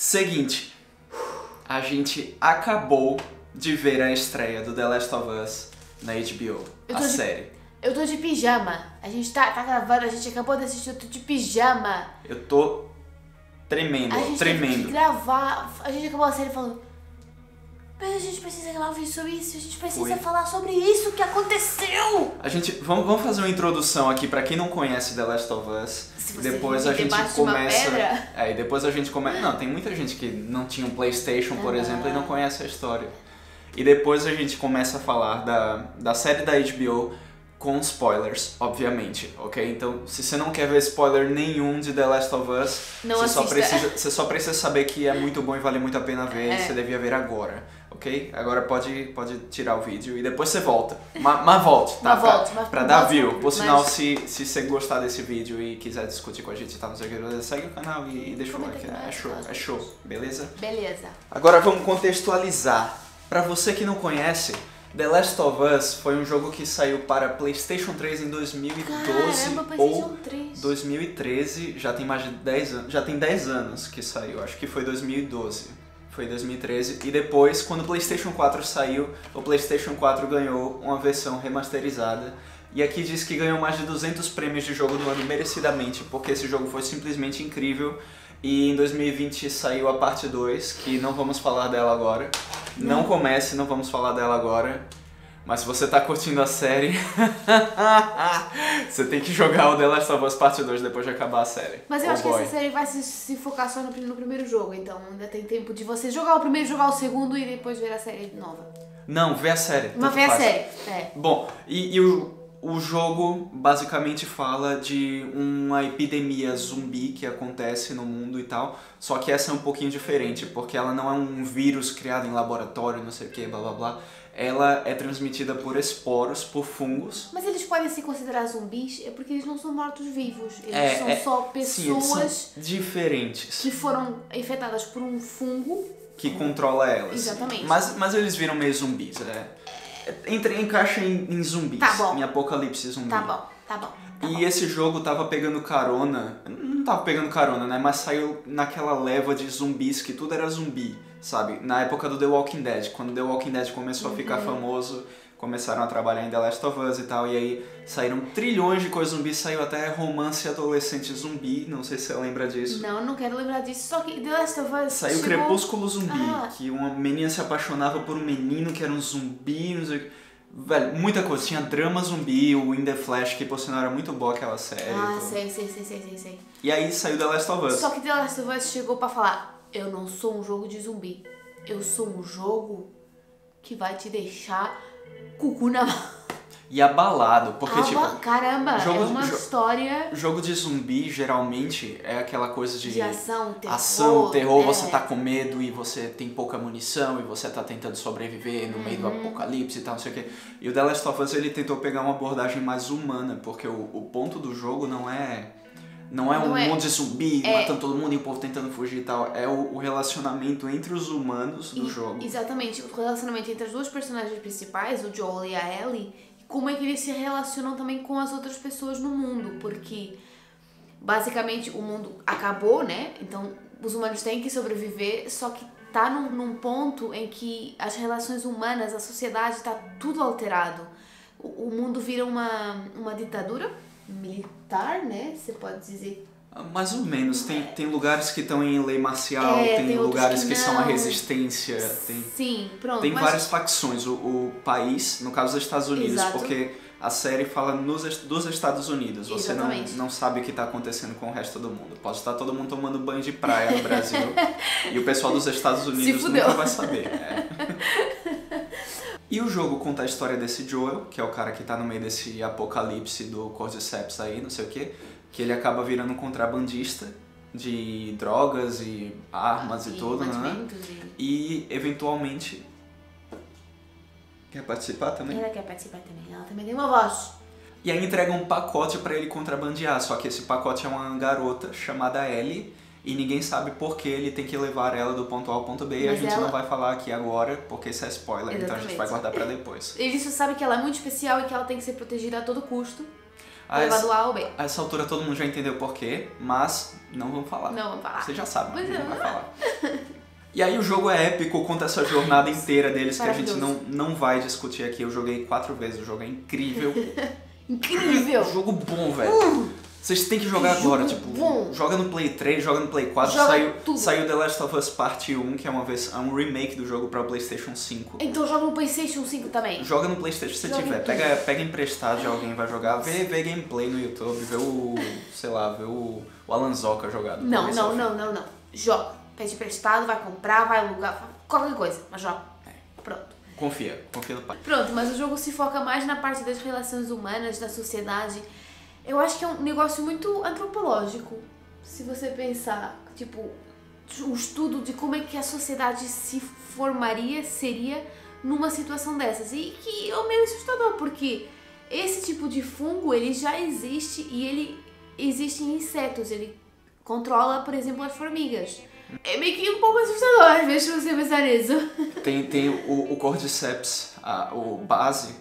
Seguinte, a gente acabou de ver a estreia do The Last of Us na HBO, a série. Eu tô de pijama. A gente tá gravando, a gente acabou de assistir, eu tô de pijama. Eu tô tremendo. Teve que gravar, a gente acabou a série falando, mas a gente precisa gravar sobre isso, a gente precisa falar sobre isso que aconteceu. Vamos fazer uma introdução aqui pra quem não conhece The Last of Us. Depois a gente começa. E depois a gente começa. Não, tem muita gente que não tinha um PlayStation, por exemplo, e não conhece a história. E depois a gente começa a falar da série da HBO com spoilers, obviamente, ok? Então, se você não quer ver spoiler nenhum de The Last of Us, você só precisa saber que é muito bom e vale muito a pena ver, e você devia ver agora, ok? Agora pode tirar o vídeo e depois você volta. Mas volte, tá? Pra dar view. Por sinal, se você gostar desse vídeo e quiser discutir com a gente, tá? Não sei o que, segue o canal e deixa o like. É show, beleza? Beleza. Agora vamos contextualizar. Pra você que não conhece, The Last of Us foi um jogo que saiu para PlayStation 3 em 2012 ou 2013, já tem mais de 10 anos, já tem 10 anos que saiu, acho que foi 2012, foi 2013, e depois, quando o PlayStation 4 saiu, o PlayStation 4 ganhou uma versão remasterizada, e aqui diz que ganhou mais de 200 prêmios de jogo do ano merecidamente, porque esse jogo foi simplesmente incrível. E em 2020 saiu a parte 2, que não vamos falar dela agora. Não comece, não vamos falar dela agora. Mas se você tá curtindo a série, você tem que jogar o The Last of Us parte 2 depois de acabar a série. Mas eu acho que essa série vai se focar só no primeiro jogo, então ainda tem tempo de você jogar o primeiro, jogar o segundo e depois ver a série nova. Não, vê a série. Mas vê a série, Bom, e o jogo basicamente fala de uma epidemia zumbi que acontece no mundo e tal, só que essa é um pouquinho diferente, porque ela não é um vírus criado em laboratório, não sei o que, blá blá blá. Ela é transmitida por esporos, por fungos. Mas eles podem se considerar zumbis é porque eles não são mortos-vivos, eles são só pessoas são diferentes que foram infectadas por um fungo que controla elas. Exatamente. Mas eles viram meio zumbis, encaixa em zumbis, em apocalipse zumbi. Tá bom. E esse jogo tava pegando carona, não tava pegando carona, né, mas saiu naquela leva de zumbis que tudo era zumbi, sabe? Na época do The Walking Dead, quando The Walking Dead começou a ficar famoso, começaram a trabalhar em The Last of Us e tal, e aí saíram trilhões de coisas zumbi, saiu até romance adolescente zumbi, não sei se você lembra disso. Não quero lembrar disso, só que The Last of Us saiu Crepúsculo Zumbi, que uma menina se apaixonava por um menino que era um zumbi, não sei o que. Velho, muita coisa, tinha drama zumbi, o In The Flash, que por sinal era muito boa aquela série. Sei. E aí saiu The Last of Us. Só que The Last of Us chegou pra falar, eu não sou um jogo de zumbi, eu sou um jogo que vai te deixar cucu na mão. E abalado, porque caramba, é uma história... Jogo de zumbi, geralmente, é aquela coisa de ação, terror, você tá com medo e você tem pouca munição e você tá tentando sobreviver no meio do apocalipse e tal, não sei o quê. E o The Last of Us, ele tentou pegar uma abordagem mais humana, porque o ponto do jogo não é um monte de zumbi matando todo mundo e o povo tentando fugir e tal. É o relacionamento entre os humanos do jogo. Exatamente, o relacionamento entre as duas personagens principais, o Joel e a Ellie, como é que eles se relacionam também com as outras pessoas no mundo, porque basicamente o mundo acabou, né? Então os humanos têm que sobreviver, só que tá num ponto em que as relações humanas, a sociedade tá tudo alterado. O mundo vira uma ditadura militar, né? Você pode dizer. Mais ou menos. Tem lugares que estão em lei marcial, tem lugares que são a resistência. Sim, pronto. Tem várias facções. O país, no caso dos Estados Unidos, porque a série fala dos Estados Unidos. Você não sabe o que está acontecendo com o resto do mundo. Pode estar todo mundo tomando banho de praia no Brasil e o pessoal dos Estados Unidos nunca vai saber. E o jogo conta a história desse Joel, que é o cara que tá no meio desse apocalipse do Cordyceps aí, não sei o quê, que ele acaba virando um contrabandista de drogas e armas e tudo, né? E eventualmente... Quer participar também? Ela quer participar também, ela também tem uma voz. E aí entrega um pacote pra ele contrabandear, só que esse pacote é uma garota chamada Ellie, e ninguém sabe por que ele tem que levar ela do ponto A ao ponto B, e a gente não vai falar aqui agora, porque isso é spoiler, então a gente vai guardar pra depois. Ele só sabe que ela é muito especial e que ela tem que ser protegida a todo custo, levar do A ao B. A essa altura todo mundo já entendeu por quê, mas não vamos falar. Não vamos falar. Você já sabe, mas não vai falar. E aí o jogo é épico, conta essa jornada inteira deles que a gente não vai discutir aqui. Eu joguei 4 vezes, o jogo é incrível. Incrível! Jogo bom, velho. Vocês têm que jogar agora, tipo, joga no Play 3, joga no Play 4, saiu The Last of Us Part 1, que é um remake do jogo pra PlayStation 5. Então joga no PlayStation 5 também? Joga no PlayStation se tiver, pega emprestado de alguém, vai jogar, vê gameplay no YouTube, vê o Alan Zoka jogar. Não. Joga, pede emprestado, vai comprar, vai alugar, qualquer coisa, mas joga. Pronto. Confia no pai. Pronto, mas o jogo se foca mais na parte das relações humanas, da sociedade. Eu acho que é um negócio muito antropológico, se você pensar, tipo, um estudo de como é que a sociedade se formaria, seria numa situação dessas. E que é meio assustador, porque esse tipo de fungo, ele já existe e ele existe em insetos, ele controla, por exemplo, as formigas. É meio que um pouco assustador, às vezes, se você pensar nisso. Tem o Cordyceps, o base,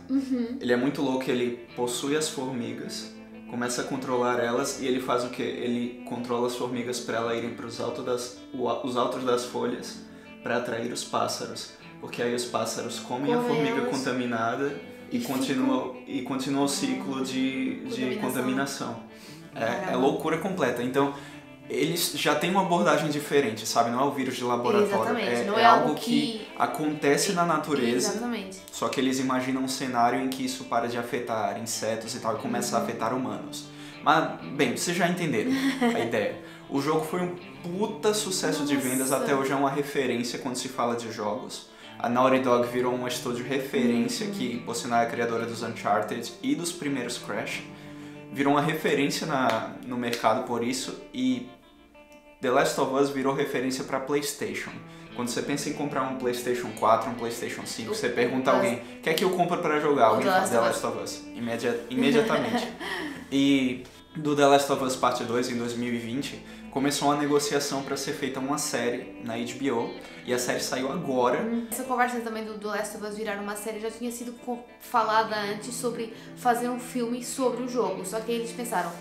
ele é muito louco, ele possui as formigas, começa a controlar elas e ele faz o quê? Ele controla as formigas para elas irem para os altos das folhas para atrair os pássaros, porque aí os pássaros comem a formiga contaminada e continua o ciclo de contaminação. É loucura completa. Então, eles já têm uma abordagem diferente, sabe? Não é o vírus de laboratório. Exatamente. Não é algo que acontece na natureza. Exatamente. Só que eles imaginam um cenário em que isso para de afetar insetos e tal e começa a afetar humanos. Mas, bem, vocês já entenderam a ideia. O jogo foi um puta sucesso de vendas, até hoje é uma referência quando se fala de jogos. A Naughty Dog virou um estúdio de referência que, por sinal, é a criadora dos Uncharted e dos primeiros Crash. Virou uma referência no mercado por isso e The Last of Us virou referência para PlayStation. Quando você pensa em comprar um PlayStation 4, um PlayStation 5, você pergunta a alguém, o que é que eu compro para jogar? Alguém fala The Last of Us. Imediatamente. E do The Last of Us Part 2, em 2020, começou uma negociação para ser feita uma série na HBO. E a série saiu agora. Essa conversa também do The Last of Us virar uma série já tinha sido falada antes sobre fazer um filme sobre o jogo. Só que eles pensaram,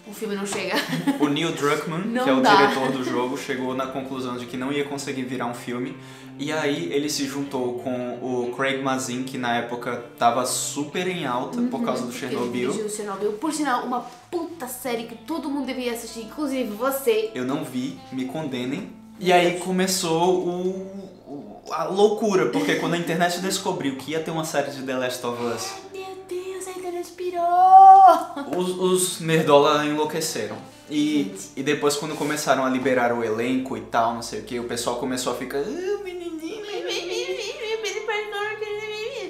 o filme não chega. O Neil Druckmann, que é o diretor do jogo, chegou na conclusão de que não ia conseguir virar um filme. E aí ele se juntou com o Craig Mazin, que na época tava super em alta por causa do Chernobyl. Ele Chernobyl. Por sinal, uma puta série que todo mundo deveria assistir, inclusive você. Eu não vi, me condenem. E aí começou a loucura, porque quando a internet descobriu que ia ter uma série de The Last of Us... Meu Deus, a internet pirou! Os nerdola enlouqueceram. E depois quando começaram a liberar o elenco e tal, não sei o que, o pessoal começou a ficar...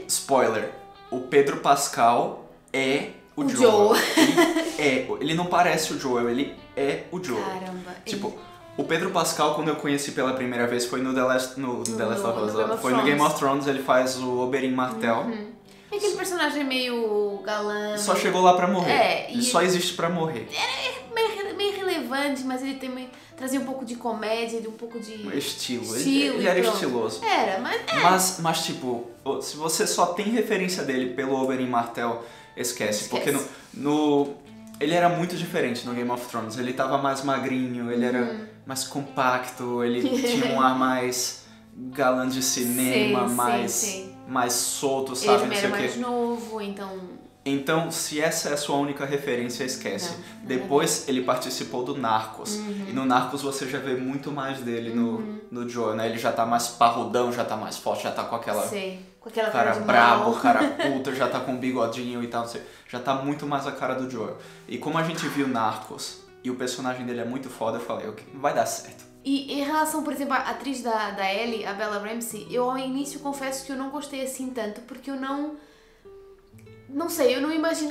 Spoiler, o Pedro Pascal é o Joel. Ele não parece o Joel, ele é o Joel. Caramba. Tipo... O Pedro Pascal, quando eu conheci pela primeira vez, foi no The Last of Us. Foi no Game of Thrones, ele faz o Oberyn Martell. É aquele personagem meio galã. Só chegou lá pra morrer. Ele só existe pra morrer. Era meio relevante, mas ele também trazia um pouco de comédia, um pouco de... Estilo. Ele era estiloso. Era, mas... Mas, tipo, se você só tem referência dele pelo Oberyn Martell, esquece. Porque ele era muito diferente no Game of Thrones. Ele tava mais magrinho, ele era mais compacto, ele tinha um ar mais galã de cinema, mais solto, sabe? Ele era mais novo, então... Então, se essa é a sua única referência, esquece. Depois ele participou do Narcos. E no Narcos você já vê muito mais dele no Joel, né? Ele já tá mais parrudão, já tá mais forte, já tá com aquela cara brabo, cara puta, já tá com um bigodinho e tal, já tá muito mais a cara do Joel. E como a gente viu Narcos e o personagem dele é muito foda, eu falei, ok, vai dar certo. E em relação, por exemplo, à atriz da Ellie, a Bella Ramsey, eu ao início confesso que eu não gostei assim tanto, porque eu não sei, eu não imagino...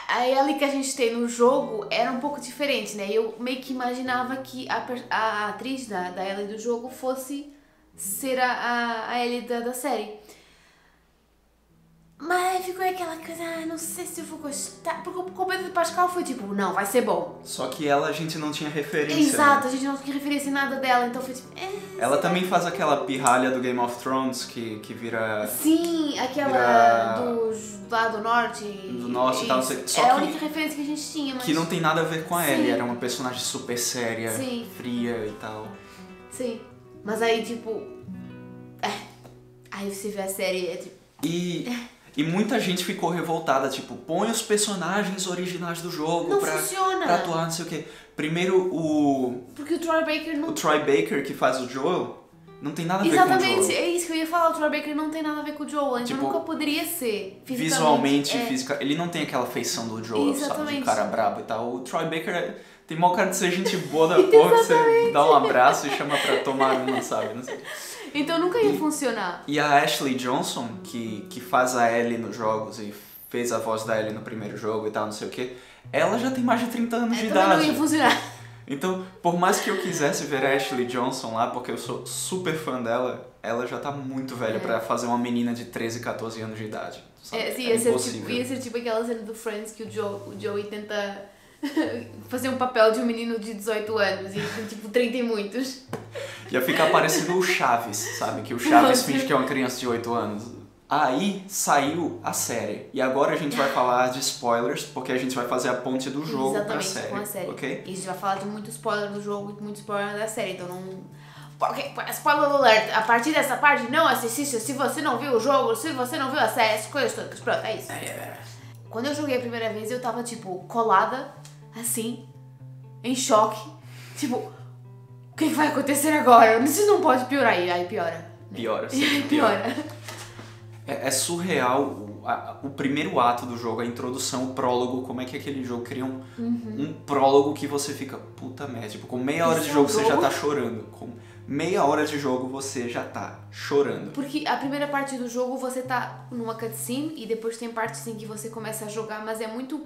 A Ellie que a gente tem no jogo era um pouco diferente, né? Eu meio que imaginava que a atriz da Ellie do jogo fosse ser a Ellie da série. Mas ficou aquela coisa, não sei se eu vou gostar. Porque o Pedro Pascal foi tipo, não, vai ser bom. Só que a gente não tinha referência. Exato, a gente não tinha referência em nada dela, então foi tipo... Ela também faz aquela pirralha do Game of Thrones que vira... Sim, aquela lá do norte. Do norte e tal. Só era a única referência que a gente tinha, mas... Que não tem nada a ver com a Ellie, era uma personagem super séria, fria e tal. Sim. Mas aí, tipo... Aí você vê a série, é tipo... E muita gente ficou revoltada, tipo, põe os personagens originais do jogo não pra atuar, não sei o quê. Primeiro, Porque o Troy Baker não... O Troy Baker, que faz o Joel, não tem nada a ver Exatamente, com o Joel. é isso que eu ia falar. O Troy Baker não tem nada a ver com o Joel, então tipo, nunca poderia ser. Visualmente, ele não tem aquela feição do Joel, Exatamente. sabe? De cara brabo e tal. O Troy Baker tem maior cara de ser gente boa da porra, que você dá um abraço e chama pra tomar uma, sabe? Não sei. Então nunca ia funcionar. E a Ashley Johnson, que faz a Ellie nos jogos e fez a voz da Ellie no primeiro jogo e tal, não sei o que, ela já tem mais de 30 anos de idade. Não ia funcionar. Então, por mais que eu quisesse ver a Ashley Johnson lá, porque eu sou super fã dela, ela já tá muito velha pra fazer uma menina de 13, 14 anos de idade. Sabe? Sim, ia ser tipo aquela cena do Friends que o Joey tenta fazer um papel de um menino de 18 anos e tem tipo 30 e muitos. Ia ficar parecendo o Chaves, sabe? Que o Chaves finge que é uma criança de 8 anos. Aí saiu a série. E agora a gente vai falar de spoilers, porque a gente vai fazer a ponte do jogo pra série. Com a série. Okay? E a gente vai falar de muito spoiler do jogo e muito spoiler da série, então não... Spoiler alert, a partir dessa parte não assista se você não viu o jogo, se você não viu a série, essas coisas todas. Pronto, é isso. Quando eu joguei a primeira vez, eu tava, tipo, colada, assim, em choque. Tipo, o que vai acontecer agora? Isso não pode piorar. E aí piora. Piora, sim. Piora. É surreal o primeiro ato do jogo, a introdução, o prólogo, como é que aquele jogo cria um prólogo que você fica, puta merda, tipo, com meia hora de jogo você já tá chorando. Com meia hora de jogo você já tá chorando. Porque a primeira parte do jogo você tá numa cutscene e depois tem partes em que você começa a jogar, mas é muito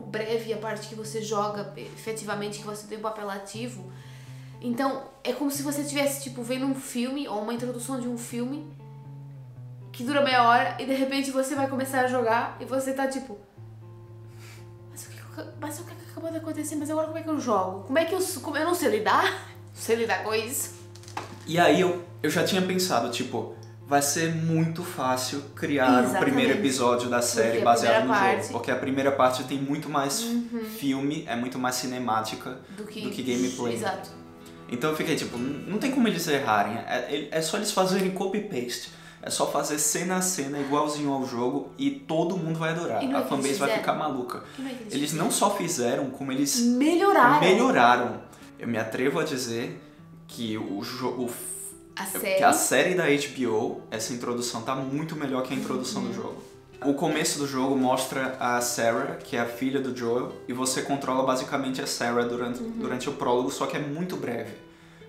breve a parte que você joga efetivamente, que você tem um papel ativo. Então, é como se você estivesse, tipo, vendo um filme ou uma introdução de um filme que dura meia hora e de repente você vai começar a jogar e você tá tipo... Mas o que acabou de acontecer? Mas agora como é que eu jogo? Como é que eu não sei lidar? Não sei lidar com isso. E aí eu já tinha pensado, tipo, vai ser muito fácil criar o primeiro episódio da série baseado no jogo. Porque a primeira parte tem muito mais filme, é muito mais cinemática do que gameplay. Exato. Então eu fiquei tipo, não tem como eles errarem. É só eles fazerem copy-paste. É só fazer cena a cena igualzinho ao jogo e todo mundo vai adorar. A fanbase vai ficar maluca. Eles não só fizeram, como eles melhoraram. Eu me atrevo a dizer que que a série da HBO, essa introdução tá muito melhor que a introdução do jogo. O começo do jogo mostra a Sarah, que é a filha do Joel, e você controla basicamente a Sarah durante o prólogo, só que é muito breve.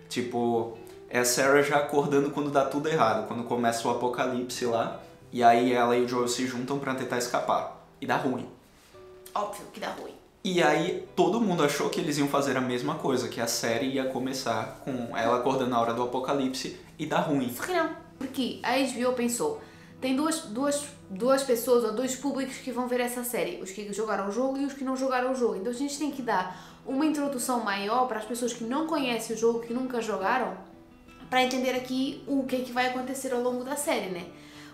Tipo... É a Sarah já acordando quando dá tudo errado, quando começa o apocalipse lá, e aí ela e o Joel se juntam pra tentar escapar. E dá ruim. Óbvio que dá ruim. E aí todo mundo achou que eles iam fazer a mesma coisa, que a série ia começar com ela acordando na hora do apocalipse e dá ruim. Só que não, porque a HBO pensou, tem duas pessoas ou dois públicos que vão ver essa série, os que jogaram o jogo e os que não jogaram o jogo. Então a gente tem que dar uma introdução maior para as pessoas que não conhecem o jogo, que nunca jogaram, para entender aqui o que vai acontecer ao longo da série, né?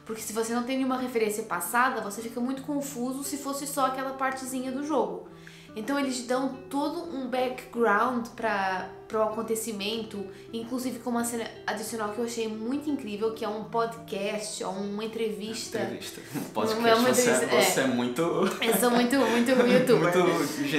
Porque se você não tem nenhuma referência passada, você fica muito confuso se fosse só aquela partezinha do jogo. Então eles dão todo um background para o acontecimento, inclusive com uma cena adicional que eu achei muito incrível, que é um podcast ou uma entrevista. Um podcast, você é muito... Eu sou muito youtuber. Muito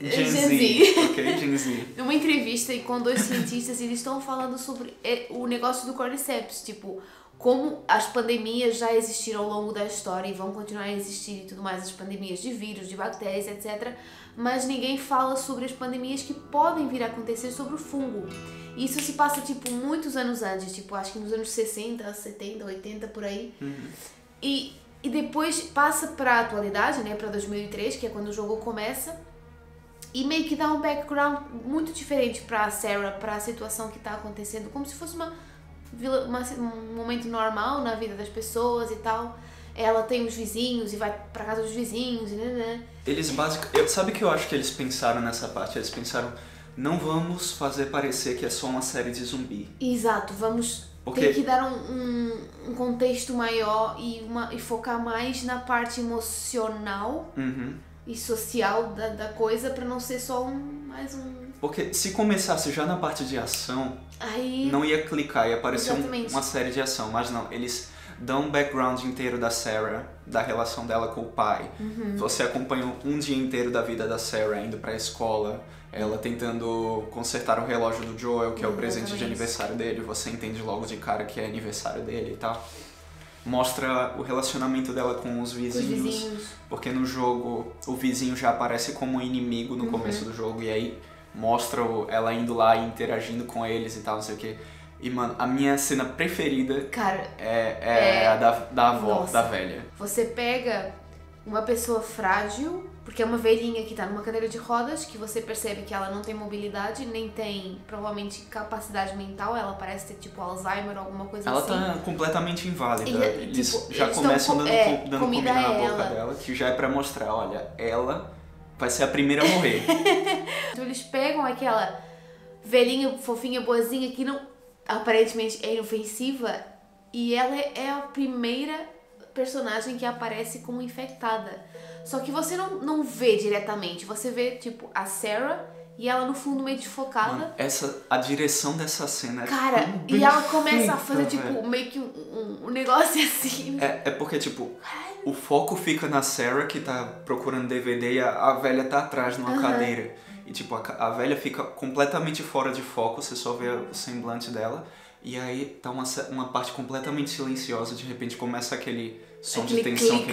Gen Z. Ok, Gen Z. Uma entrevista com dois cientistas e eles estão falando sobre o negócio do Cordyceps, tipo... Como as pandemias já existiram ao longo da história e vão continuar a existir e tudo mais, as pandemias de vírus, de bactérias, etc. Mas ninguém fala sobre as pandemias que podem vir a acontecer sobre o fungo. Isso se passa, tipo, muitos anos antes, tipo, acho que nos anos 60, 70, 80, por aí. E depois passa pra atualidade, né, pra 2003, que é quando o jogo começa. E meio que dá um background muito diferente pra Sarah, pra situação que tá acontecendo, como se fosse um momento normal na vida das pessoas e tal. Ela tem os vizinhos e vai pra casa dos vizinhos, né? Eles sabe o que eu acho que eles pensaram nessa parte? Eles pensaram, não vamos fazer parecer que é só uma série de zumbi. Exato, ter que dar um contexto maior e focar mais na parte emocional e social da coisa, pra não ser só mais um Porque se começasse já na parte de ação, aí não ia clicar, ia aparecer uma série de ação. Mas não, eles dão um background inteiro da Sarah, da relação dela com o pai. Você acompanha um dia inteiro da vida da Sarah indo pra escola, ela tentando consertar o relógio do Joel, que é o presente de aniversário dele. Você entende logo de cara que é aniversário dele e tal. Mostra o relacionamento dela com os vizinhos. Porque no jogo o vizinho já aparece como um inimigo no começo do jogo. E aí mostra ela indo lá e interagindo com eles e tal, não sei o que. E, mano, a minha cena preferida, cara, é a da avó, da velha. Você pega uma pessoa frágil, porque é uma velhinha que tá numa cadeira de rodas, que você percebe que ela não tem mobilidade, nem tem, provavelmente, capacidade mental. Ela parece ter, tipo, Alzheimer ou alguma coisa ela assim. Ela tá completamente inválida. Eles tipo, já começam dando comida na boca ela. dela, que já é pra mostrar, olha, ela vai ser a primeira a morrer. Então eles pegam aquela velhinha, fofinha, boazinha, que não aparentemente é inofensiva, e ela é a primeira personagem que aparece como infectada. Só que você não vê diretamente, você vê, tipo, a Sarah e ela no fundo meio desfocada. Mano, a direção dessa cena cara, é e ela começa a fazer, velho. tipo, meio que um negócio assim. É porque, tipo, o foco fica na Sarah, que tá procurando DVD, e a velha tá atrás numa cadeira. E, tipo, a velha fica completamente fora de foco, você só vê o semblante dela. E aí tá uma parte completamente silenciosa, de repente começa aquele som de tensão,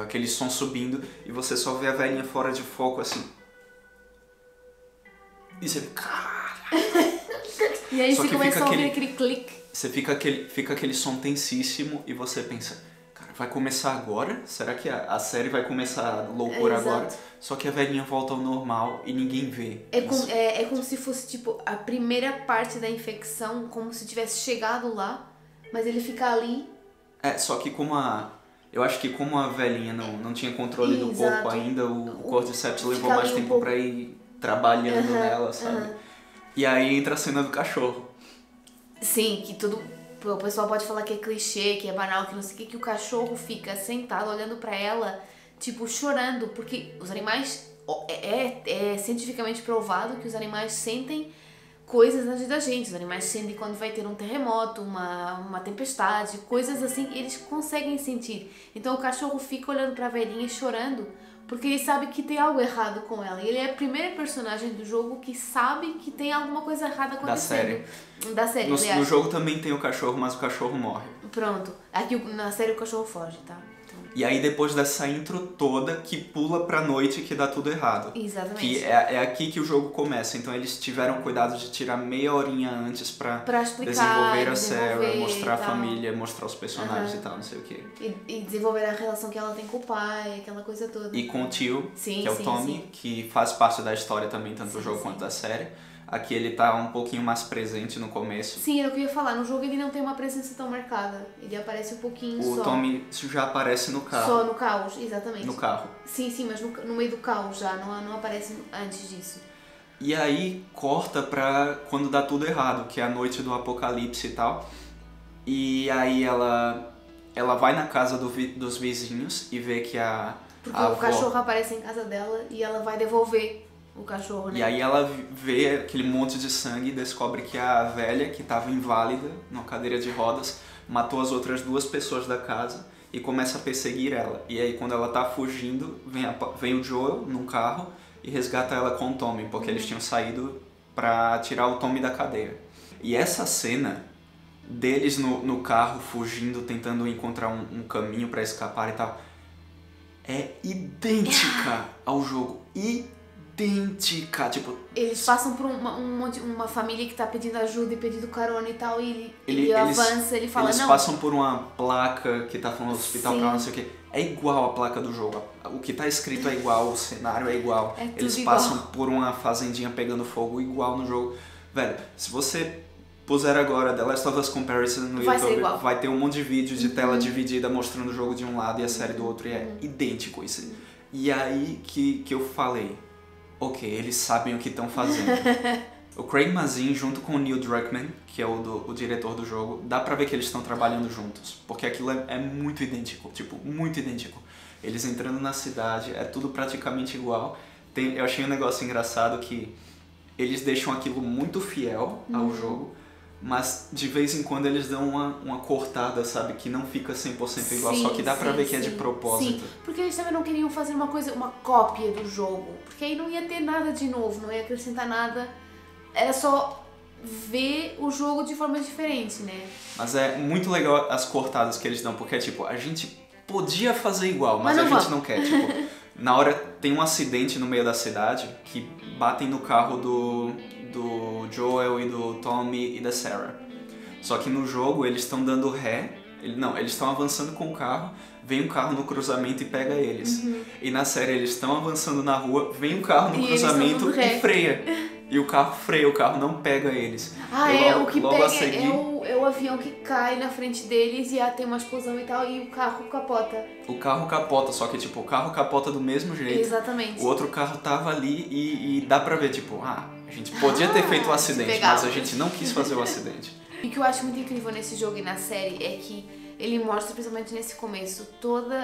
aquele som subindo, e você só vê a velhinha fora de foco, assim. E você e aí você começa a ouvir aquele clique. Você fica aquele som tensíssimo e você pensa, cara, vai começar agora? Será que a série vai começar a loucura agora? Só que a velhinha volta ao normal e ninguém vê. É como se fosse, tipo, a primeira parte da infecção, como se tivesse chegado lá, mas ele fica ali. Só que eu acho que como a velhinha não tinha controle do corpo ainda, o Cordyceps levou mais tempo pra ir trabalhando nela, sabe? E aí entra a cena do cachorro. Sim, que tudo... O pessoal pode falar que é clichê, que é banal, que não sei o que o cachorro fica sentado olhando pra ela, tipo, chorando, porque os animais... É cientificamente provado que os animais sentem coisas na vida da gente. Os animais sentem quando vai ter um terremoto, uma tempestade, coisas assim, eles conseguem sentir. Então o cachorro fica olhando pra velhinha e chorando, porque ele sabe que tem algo errado com ela. E ele é a primeira personagem do jogo que sabe que tem alguma coisa errada acontecendo. Da série, no jogo também tem o cachorro, mas o cachorro morre. Pronto. Aqui na série o cachorro foge, tá? E aí depois dessa intro toda, que pula pra noite, que dá tudo errado. Exatamente. Que é aqui que o jogo começa. Então eles tiveram cuidado de tirar meia horinha antes pra explicar, desenvolver a Sarah, mostrar a família, mostrar os personagens e tal, não sei o quê. E desenvolver a relação que ela tem com o pai, aquela coisa toda. E com o tio, que é o Tommy, que faz parte da história também, tanto do jogo quanto da série. Aqui ele tá um pouquinho mais presente no começo. Sim, era o que eu ia falar. No jogo ele não tem uma presença tão marcada. Ele aparece um pouquinho só. O Tommy já aparece no carro. Só no caos, exatamente. No carro. Sim, mas no meio do caos já. Não aparece antes disso. E aí corta pra quando dá tudo errado, que é a noite do apocalipse e tal. E aí ela vai na casa dos vizinhos e vê que porque o cachorro aparece em casa dela e ela vai devolver o cachorro, né? E aí ela vê aquele monte de sangue e descobre que a velha, que estava inválida, numa cadeira de rodas, matou as outras 2 pessoas da casa e começa a perseguir ela. E aí quando ela tá fugindo, vem o Joel num carro e resgata ela com o Tommy, porque eles tinham saído pra tirar o Tommy da cadeia. E essa cena deles no carro, fugindo, tentando encontrar um caminho pra escapar e tal, é idêntica ao jogo. Idêntica, tipo... Eles passam por uma família que tá pedindo ajuda e pedindo carona e tal, e ele avança, ele fala, eles passam por uma placa que tá falando hospital pra não sei o que. É igual a placa do jogo, o que tá escrito é igual, o cenário é igual. Eles passam por uma fazendinha pegando fogo igual no jogo. Velho, se você puser agora The Last of Us Comparison no YouTube, vai ter um monte de vídeo de tela dividida mostrando o jogo de um lado e a série do outro, e é idêntico isso. E aí que eu falei... Ok, eles sabem o que estão fazendo. O Craig Mazin, junto com o Neil Druckmann, que é o diretor do jogo, dá pra ver que eles estão trabalhando juntos. Porque aquilo é muito idêntico, tipo, muito idêntico. Eles entrando na cidade, é tudo praticamente igual. eu achei um negócio engraçado que eles deixam aquilo muito fiel ao jogo, mas de vez em quando eles dão uma cortada, sabe? Que não fica 100% igual, só que dá pra ver que é de propósito. Sim, porque eles também não queriam fazer uma cópia do jogo, porque aí não ia ter nada de novo, não ia acrescentar nada, era só ver o jogo de forma diferente, né? Mas é muito legal as cortadas que eles dão, porque tipo, a gente podia fazer igual, mas a gente não quer, tipo... Na hora tem um acidente no meio da cidade que batem no carro do Joel e do Tommy e da Sarah. Só que no jogo eles estão dando ré, eles estão avançando com o carro, vem um carro no cruzamento e pega eles. E na série eles estão avançando na rua, vem um carro no cruzamento e freia. E o carro freia, o carro não pega eles. O que pega é o avião que cai na frente deles e tem uma explosão e tal, e o carro capota. O carro capota, só que tipo, o carro capota do mesmo jeito. Exatamente. O outro carro tava ali e dá pra ver, tipo, a gente podia ter feito o acidente, mas a gente não quis fazer o acidente. E o que eu acho muito incrível nesse jogo e na série é que ele mostra, principalmente nesse começo, toda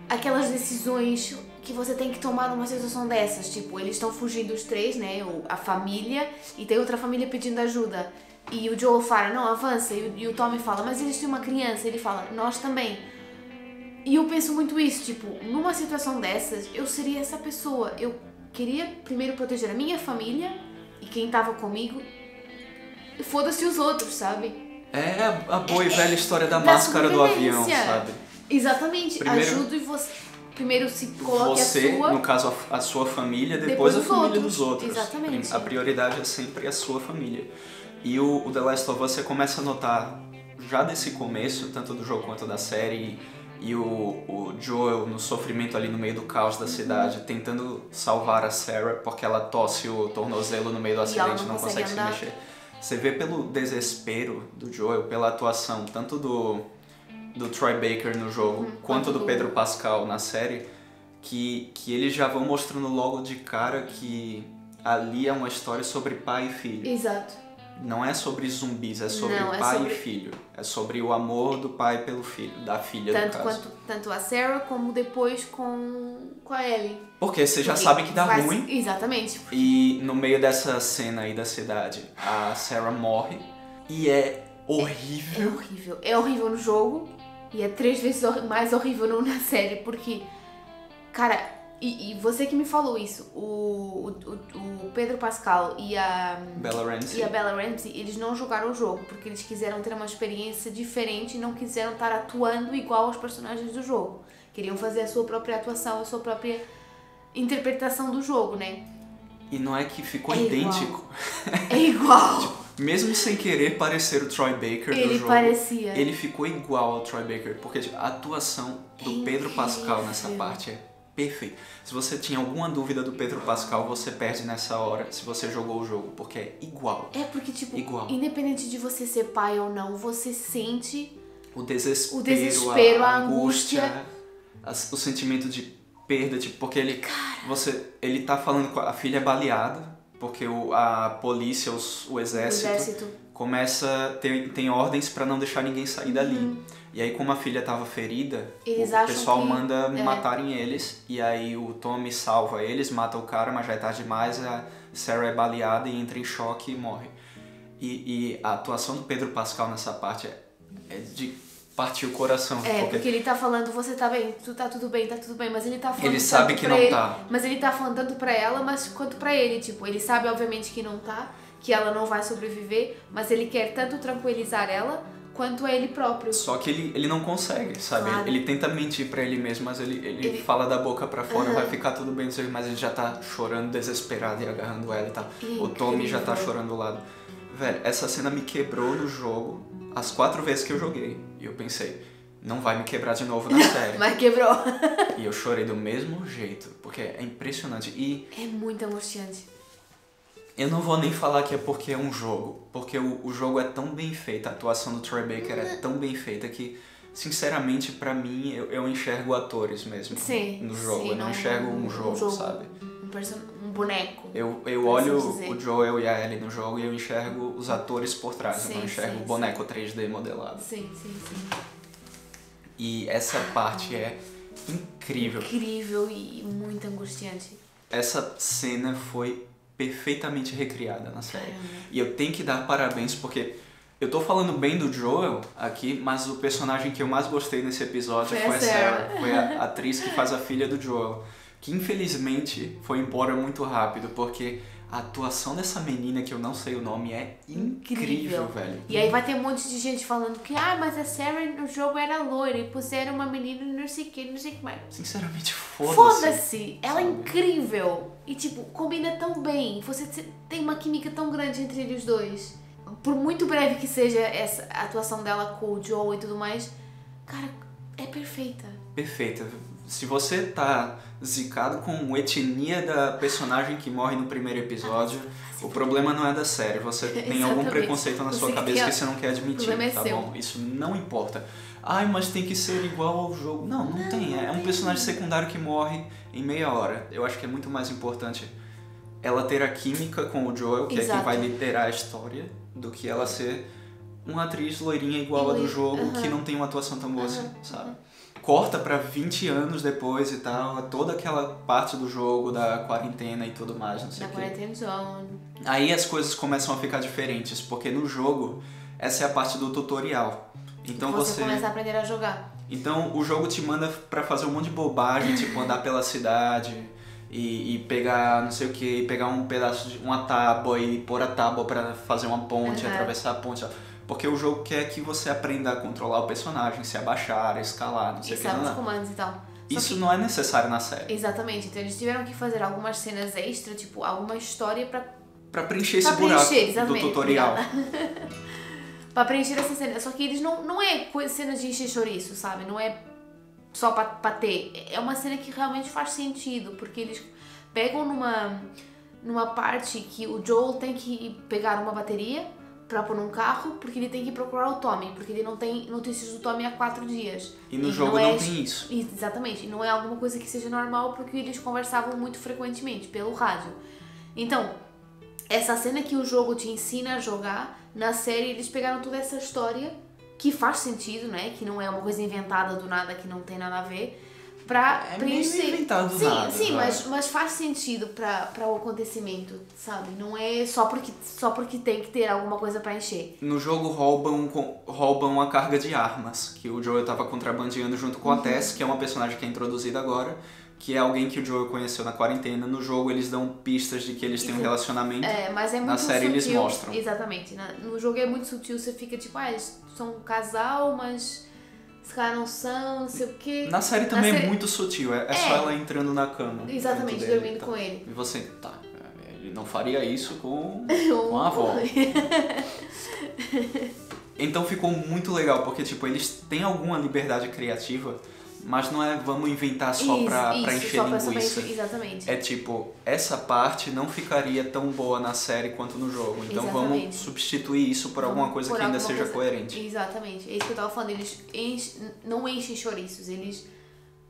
aquelas decisões que você tem que tomar numa situação dessas. Tipo, eles estão fugindo os três, né? A família, e tem outra família pedindo ajuda. E o Joel fala, não, avança. E o Tommy fala, mas eles têm uma criança. Ele fala, nós também. E eu penso muito isso, tipo, numa situação dessas, eu seria essa pessoa. Eu queria primeiro proteger a minha família e quem tava comigo. Foda-se os outros, sabe? É a boa e velha história da máscara do avião, sabe? Exatamente. Ajudo e você... Primeiro se coloque você, a sua... no caso a sua família, depois a família dos outros. Exatamente. A prioridade é sempre a sua família. E o The Last of Us você começa a notar, já desse começo, tanto do jogo quanto da série, e o Joel no sofrimento ali no meio do caos da cidade, tentando salvar a Sarah, porque ela tosse o tornozelo no meio do acidente e não consegue se mexer. Você vê pelo desespero do Joel, pela atuação, tanto do Troy Baker no jogo, quanto do Pedro Pascal na série, que eles já vão mostrando logo de cara que ali é uma história sobre pai e filho. Exato. Não é sobre zumbis, é sobre pai e filho. É sobre o amor do pai pelo filho, da filha, no caso. Tanto a Sarah como depois com a Ellie. Porque você já sabe que dá ruim. Exatamente. E no meio dessa cena aí da cidade, a Sarah morre e é horrível. É horrível. É horrível no jogo. E é 3 vezes mais horrível na série, porque, cara, e você que me falou isso, o Pedro Pascal e a Bella Ramsey, eles não jogaram o jogo, porque eles quiseram ter uma experiência diferente e não quiseram estar atuando igual aos personagens do jogo. Queriam fazer a sua própria atuação, a sua própria interpretação do jogo, né? E não é que ficou idêntico. É igual. Tipo, mesmo sem querer parecer o Troy Baker do jogo, parecia. Ele ficou igual ao Troy Baker, porque a atuação do Pedro Pascal nessa parte é perfeita. Se você tinha alguma dúvida do Pedro Pascal, você perde nessa hora se você jogou o jogo, porque é igual. É porque, tipo, independente de você ser pai ou não, você sente o desespero, a angústia, o sentimento de perda, tipo, porque ele tá falando com a filha é baleada, porque a polícia, o exército começa tem ordens pra não deixar ninguém sair dali. E aí, como a filha tava ferida, o pessoal manda matarem eles, e aí o Tommy salva eles, mata o cara, mas já é tarde demais, a Sarah é baleada e entra em choque e morre. E a atuação do Pedro Pascal nessa parte é de partir o coração. Porque ele tá falando, você tá bem, tá tudo bem, mas ele tá falando ele sabe que não tá. Mas ele tá falando tanto pra ela, mas quanto pra ele, tipo, ele sabe obviamente que não tá, que ela não vai sobreviver, mas ele quer tanto tranquilizar ela, quanto a ele próprio. Só que ele não consegue, sabe? Claro. Ele tenta mentir pra ele mesmo, mas ele fala da boca pra fora, vai ficar tudo bem, mas ele já tá chorando desesperado e agarrando ela e tal. O Tommy já tá chorando do lado. Velho, essa cena me quebrou no jogo as 4 vezes que eu joguei. E eu pensei, não vai me quebrar de novo na série. Mas quebrou. E eu chorei do mesmo jeito, porque é impressionante. E é muito angustiante. Eu não vou nem falar que é porque é um jogo, porque o jogo é tão bem feito, a atuação do Troy Baker é tão bem feita que, sinceramente, pra mim, eu enxergo atores mesmo no jogo. Eu não enxergo um jogo, sabe? Um boneco. Eu olho o Joel e a Ellie no jogo e eu enxergo os atores por trás, eu não enxergo o boneco 3D modelado. Sim. E essa parte é incrível. Incrível e muito angustiante. Essa cena foi perfeitamente recriada na série. Caramba. E eu tenho que dar parabéns porque eu tô falando bem do Joel aqui, mas o personagem que eu mais gostei nesse episódio foi a Sarah. Foi a atriz que faz a filha do Joel. Que infelizmente foi embora muito rápido, porque a atuação dessa menina, que eu não sei o nome, é incrível, velho. E aí vai ter um monte de gente falando que mas a Sarah no jogo era loira e puseram uma menina não sei o que, não sei o que mais. Sinceramente, foda-se. Foda-se! Ela é incrível! E tipo, combina tão bem. Você tem uma química tão grande entre eles dois. Por muito breve que seja essa atuação dela com o Joel e tudo mais, cara, é perfeita. Perfeita. Se você tá zicado com a etnia da personagem que morre no primeiro episódio, o problema não é da série. Você tem algum preconceito na sua cabeça que você não quer admitir, tá bom? Isso não importa. Ai, mas tem que ser igual ao jogo. Não tem. É um personagem secundário que morre em meia hora. Eu acho que é muito mais importante ela ter a química com o Joel, que é quem vai liderar a história, do que ela ser uma atriz loirinha igual a do jogo, que não tem uma atuação tão boa assim, sabe? Corta pra 20 anos depois e tal, toda aquela parte do jogo, da quarentena e tudo mais, não sei o quê. Da quarentena zone. Aí as coisas começam a ficar diferentes, porque no jogo, essa é a parte do tutorial. Então você começa a aprender a jogar. Então o jogo te manda pra fazer um monte de bobagem, tipo andar pela cidade e pegar não sei o que, pegar um pedaço de uma tábua e pôr a tábua pra fazer uma ponte, atravessar a ponte. Porque o jogo quer que você aprenda a controlar o personagem, se abaixar, escalar, não sei o que. E sabe os comandos e tal. Isso não é necessário na série. Exatamente. Então eles tiveram que fazer algumas cenas extra, tipo, alguma história pra preencher esse buraco do tutorial. Pra preencher essa cena. Só que eles não é cenas de encher chouriço, sabe? Não é só pra ter. É uma cena que realmente faz sentido, porque eles pegam numa parte que o Joel tem que pegar uma bateria pra pôr num carro, porque ele tem que procurar o Tommy, porque ele não tem notícias do Tommy há 4 dias. E no jogo não tem isso. Exatamente. Não é alguma coisa que seja normal, porque eles conversavam muito frequentemente pelo rádio. Então, essa cena que o jogo te ensina a jogar, na série eles pegaram toda essa história, que faz sentido, né? Que não é uma coisa inventada do nada, que não tem nada a ver, pra preencher. Meio inventado do nada. Sim, mas faz sentido pra o acontecimento, sabe? Não é só porque tem que ter alguma coisa pra encher. No jogo roubam a carga de armas, que o Joel tava contrabandeando junto com a Tess, que é uma personagem que é introduzida agora, que é alguém que o Joel conheceu na quarentena. No jogo eles dão pistas de que eles têm um relacionamento. Mas é muito na série sutil. Eles mostram. Exatamente. No jogo é muito sutil, você fica tipo, eles são um casal, mas se calhar não são, não sei o quê. Na série também é muito sutil, é só ela entrando na cama. Exatamente, dormindo com ele. E você, ele não faria isso com a avó. Então ficou muito legal, porque tipo, eles têm alguma liberdade criativa, mas não é vamos inventar só pra encher linguiça. Exatamente. É tipo, essa parte não ficaria tão boa na série quanto no jogo. Então vamos substituir isso por alguma coisa que ainda seja coerente. Exatamente. É isso que eu tava falando. Eles não enchem chouriços. Eles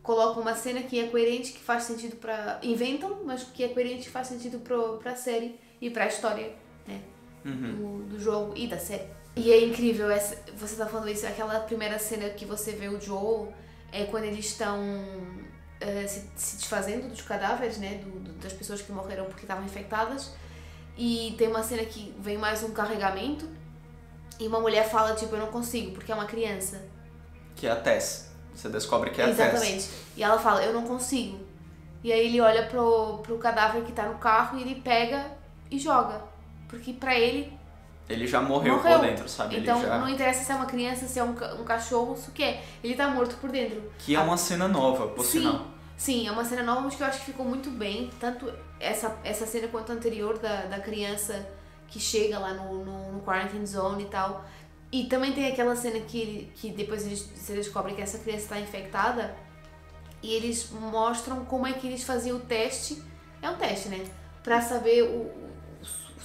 colocam uma cena que é coerente, que faz sentido pra... Inventam, mas que é coerente e faz sentido pra série e pra história, né? Do jogo e da série. E é incrível, você tá falando isso, aquela primeira cena que você vê o Joel... É quando eles estão se desfazendo dos cadáveres, né? Das pessoas que morreram porque estavam infectadas. E tem uma cena que vem mais um carregamento e uma mulher fala, tipo, eu não consigo, porque é uma criança. Que é a Tess. Você descobre que é a Tess. Exatamente. E ela fala, eu não consigo. E aí ele olha pro cadáver que tá no carro e ele pega e joga. Porque pra ele... Ele já morreu por dentro, sabe? Então não interessa se é uma criança, se é um cachorro, isso que é. Ele tá morto por dentro. Que é uma cena nova, por sinal. Sim, é uma cena nova, mas que eu acho que ficou muito bem. Tanto essa cena quanto a anterior da criança que chega lá no Quarantine Zone e tal. E também tem aquela cena que depois você descobre que essa criança está infectada. E eles mostram como é que eles faziam o teste. É um teste, né? Pra saber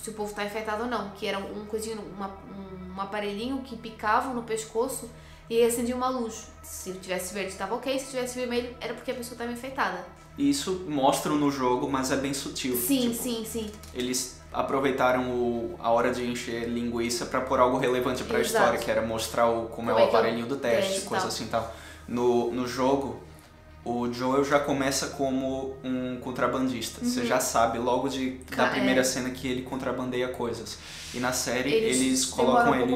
se o povo tá infectado ou não, que era um aparelhinho que picava no pescoço e acendia uma luz. Se tivesse verde estava ok, se tivesse vermelho era porque a pessoa estava infectada. Isso mostram no jogo, mas é bem sutil. Sim, tipo, sim. Eles aproveitaram a hora de encher linguiça pra pôr algo relevante pra história, que era mostrar como é o aparelhinho do teste, coisa assim e tal. No jogo, O Joel já começa como um contrabandista. Você já sabe logo da primeira cena que ele contrabandeia coisas. E na série eles colocam ele...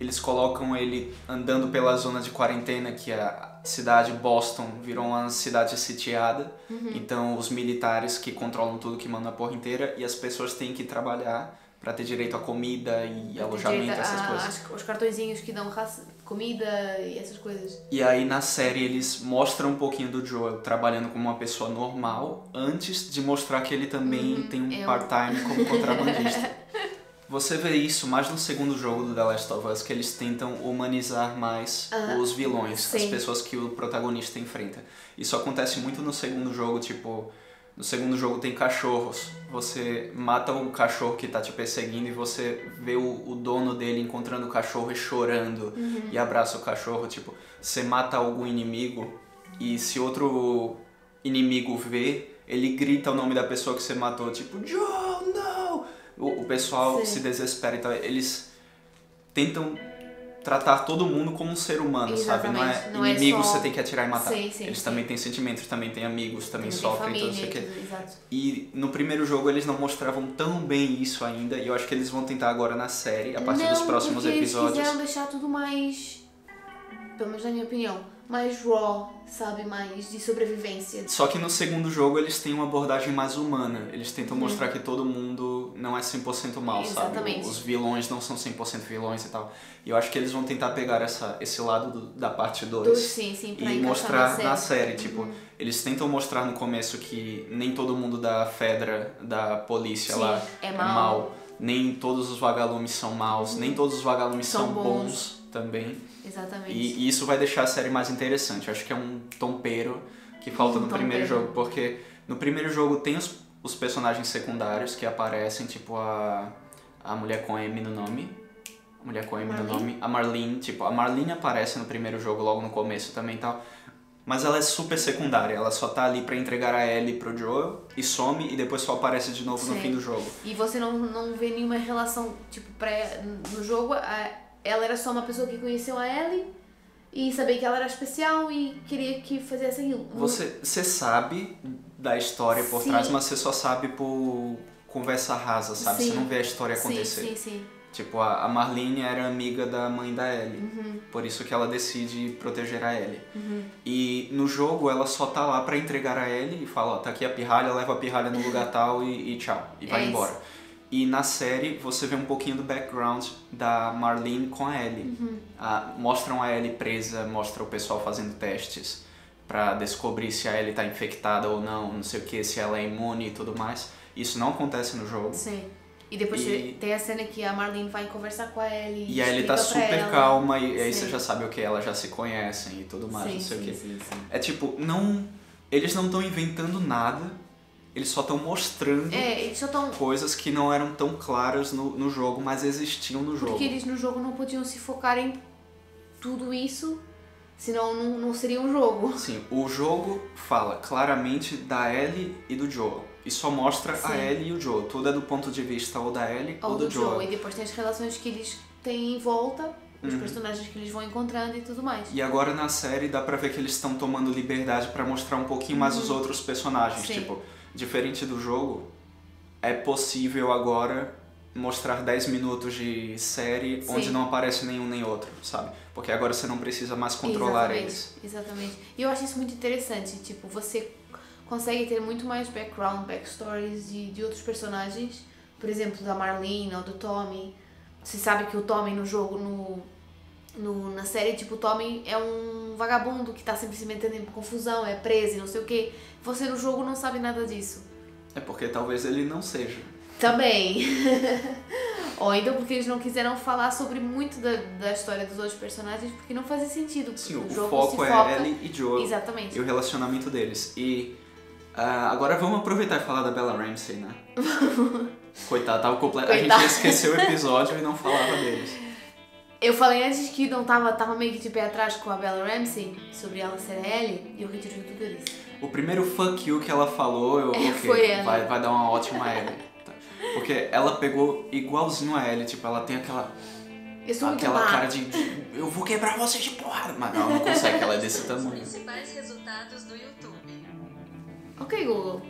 Eles colocam ele andando pela zona de quarentena, que a cidade Boston virou uma cidade sitiada. Então os militares que controlam tudo, que mandam a porra inteira, e as pessoas têm que trabalhar para ter direito a comida e alojamento, essas coisas. Os cartõezinhos que dão comida e essas coisas. E aí na série eles mostram um pouquinho do Joel trabalhando como uma pessoa normal, antes de mostrar que ele também tem um part-time como contrabandista. Você vê isso mais no segundo jogo do The Last of Us, que eles tentam humanizar mais os vilões, as pessoas que o protagonista enfrenta. Isso acontece muito no segundo jogo, tipo... No segundo jogo tem cachorros. Você mata o cachorro que tá te perseguindo e você vê o dono dele encontrando o cachorro e chorando e abraça o cachorro. Tipo, você mata algum inimigo e se outro inimigo vê, ele grita o nome da pessoa que você matou. Tipo, Joe, não! O pessoal se desespera. Então eles tentam tratar todo mundo como um ser humano, sabe? Não é inimigo você tem que atirar e matar. Eles também têm sentimentos, também têm amigos, também sofrem, tudo isso aqui. E no primeiro jogo eles não mostravam tão bem isso ainda, e eu acho que eles vão tentar agora na série, a partir dos próximos episódios. Eles quiseram deixar tudo mais, pelo menos na minha opinião, mais raw, sabe? Mais de sobrevivência. Só que no segundo jogo eles têm uma abordagem mais humana. Eles tentam mostrar que todo mundo não é 100% mal, sabe? Os vilões não são 100% vilões e tal. E eu acho que eles vão tentar pegar esse lado da parte 2 pra e mostrar na série. Tipo, eles tentam mostrar no começo que nem todo mundo da Fedra, da polícia lá, é mal. Nem todos os vagalumes são maus, nem todos os vagalumes são bons também. Exatamente. E isso vai deixar a série mais interessante. Eu acho que é um tompeiro que falta no primeiro jogo, porque no primeiro jogo tem os personagens secundários que aparecem, tipo a mulher com M no nome. A mulher com M no nome. A Marlene, tipo, a Marlene aparece no primeiro jogo logo no começo também e tal. Mas ela é super secundária, ela só tá ali pra entregar a Ellie pro Joel e some e depois só aparece de novo no fim do jogo. E você não vê nenhuma relação, tipo, no jogo, ela era só uma pessoa que conheceu a Ellie e sabia que ela era especial e queria que fizesse aquilo. Você sabe da história por trás, mas você só sabe por conversa rasa, sabe? Você não vê a história acontecer. Sim. Tipo, a Marlene era amiga da mãe da Ellie, por isso que ela decide proteger a Ellie. E no jogo ela só tá lá pra entregar a Ellie e fala, ó, tá aqui a pirralha, leva a pirralha no lugar tal e tchau, e vai embora. E na série você vê um pouquinho do background da Marlene com a Ellie. Mostram a Ellie presa, mostra o pessoal fazendo testes pra descobrir se a Ellie tá infectada ou não sei o que, se ela é imune e tudo mais. Isso não acontece no jogo. Sim. E depois tem a cena que a Marlene vai conversar com a Ellie. E a Ellie tá super calma e aí você já sabe o que, elas já se conhecem e tudo mais, não sei o que. Sim. É tipo, eles não estão inventando nada, eles só estão mostrando coisas que não eram tão claras no jogo, mas existiam no jogo. Porque eles no jogo não podiam se focar em tudo isso, senão não seria um jogo. Sim, o jogo fala claramente da Ellie e do Joel. E só mostra a Ellie e o Joel. Tudo é do ponto de vista ou da Ellie ou do Joel. E depois tem as relações que eles têm em volta, os personagens que eles vão encontrando e tudo mais. E agora na série dá pra ver que eles estão tomando liberdade pra mostrar um pouquinho mais os outros personagens. Tipo, diferente do jogo, é possível agora mostrar 10 minutos de série onde não aparece nenhum nem outro, sabe? Porque agora você não precisa mais controlar eles. Exatamente. E eu acho isso muito interessante. Tipo, você consegue ter muito mais backstories de outros personagens, por exemplo, da Marlene ou do Tommy. Você sabe que o Tommy no jogo, na série, tipo, o Tommy é um vagabundo que tá sempre se metendo em confusão, é preso e não sei o que. Você no jogo não sabe nada disso. É porque talvez ele não seja. Também. Ou então porque eles não quiseram falar sobre muito da história dos outros personagens, porque não fazia sentido. Sim, o foco é Ellie e Joel. Exatamente. E o relacionamento deles. E agora vamos aproveitar e falar da Bella Ramsey, né? Coitada, tava completo. A gente esqueceu o episódio e não falava deles. Eu falei antes que não tava meio que de pé atrás com a Bella Ramsey, sobre ela ser a Ellie, e eu retiro tudo que eu disse. O primeiro fuck you que ela falou, foi ela. Vai dar uma ótima Ellie. Porque ela pegou igualzinho a Ellie, tipo, ela tem Eu sou aquela muito cara de eu vou quebrar vocês de porrada. Mas não consegue, ela é desse tamanho. Os principais resultados do YouTube. Ok, Google.